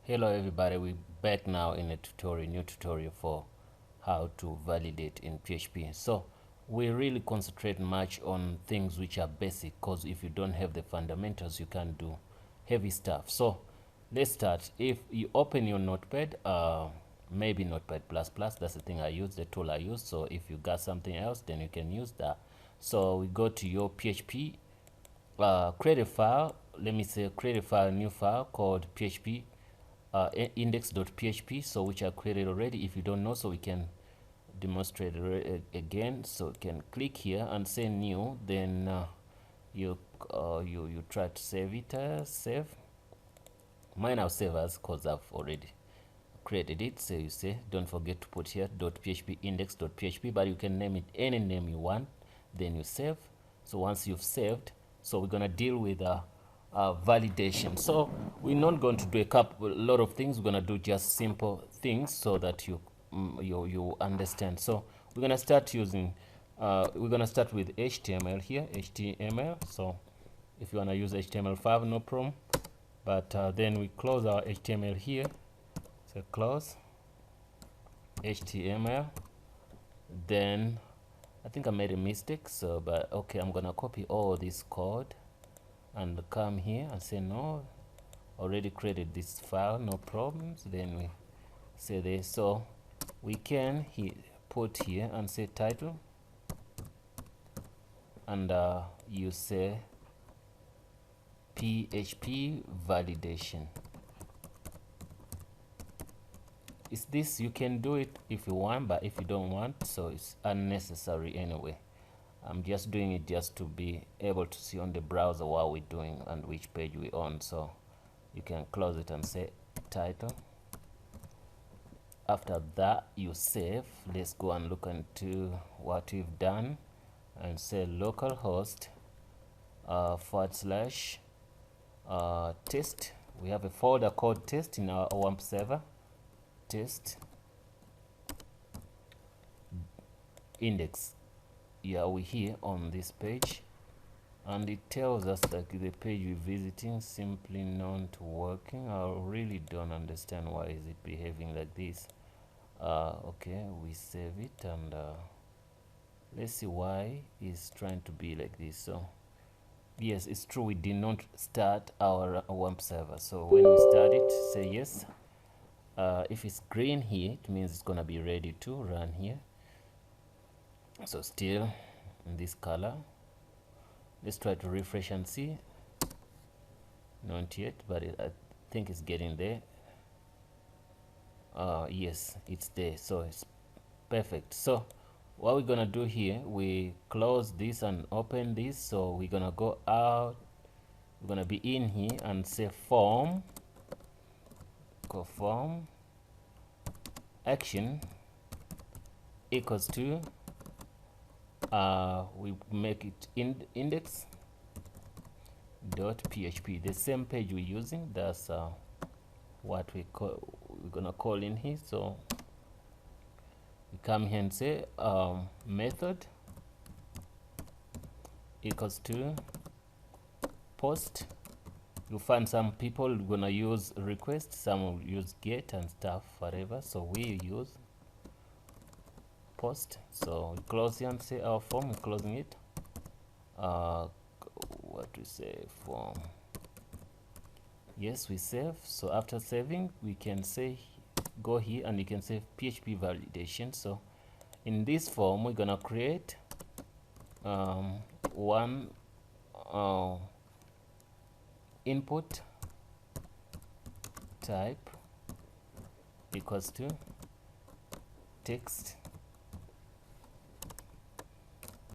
Hello everybody, we're back now in a new tutorial for how to validate in PHP. So we really concentrate much on things which are basic, because if you don't have the fundamentals you can't do heavy stuff. So let's start. If you open your notepad, maybe notepad plus plus, that's the thing I use, the tool I use. So if you got something else, then you can use that. So we go to your PHP, create a file. Let me say create a file, new file called PHP index.php, so which I created already. If you don't know, so we can demonstrate again. So you can click here and say new, then you try to save it. Save. Mine I'll save as because I've already created it. So you say don't forget to put here .php index.php, but you can name it any name you want, then you save. So once you've saved, so we're gonna deal with validation. So we're not going to do a lot of things. We're gonna do just simple things so that you understand. So we're gonna start using we're gonna start with HTML here, HTML. So if you wanna use HTML5, no problem, but then we close our HTML here. So close HTML. Then I think I made a mistake, so but okay, I'm gonna copy all this code and come here and say no, already created this file, no problems. Then we say this, so we can put here and say title, and you say PHP validation. Is this, you can do it if you want, but if you don't want, so it's unnecessary anyway. I'm just doing it just to be able to see on the browser what we're doing and which page we're on. So you can close it and say title. After that, you save. Let's go and look into what we've done and say localhost / test. We have a folder called test in our WAMP server. Test index. Yeah, we're here on this page, and it tells us that the page we're visiting simply not working. I really don't understand why is it behaving like this. Okay, we save it, and let's see why it's trying to be like this. So yes, it's true, we did not start our WAMP server. So when we start it, say yes. If it's green here, it means it's gonna be ready to run here. So still in this color. Let's try to refresh and see. Not yet, but I think it's getting there. Yes, it's there, so it's perfect. So what we're gonna do here, we close this and open this. So we're gonna go out, we're gonna be in here and say form, go form action equals to we make it index.php, the same page we're using. That's what we're gonna call in here. So we come here and say method equals to post. You find some people gonna use request, some will use get and stuff, whatever. So we use post. So we close here and say our form, we're closing it. What we say, form. Yes, we save. So after saving, we can say go here and you can say PHP validation. So in this form, we're gonna create one input type equals to text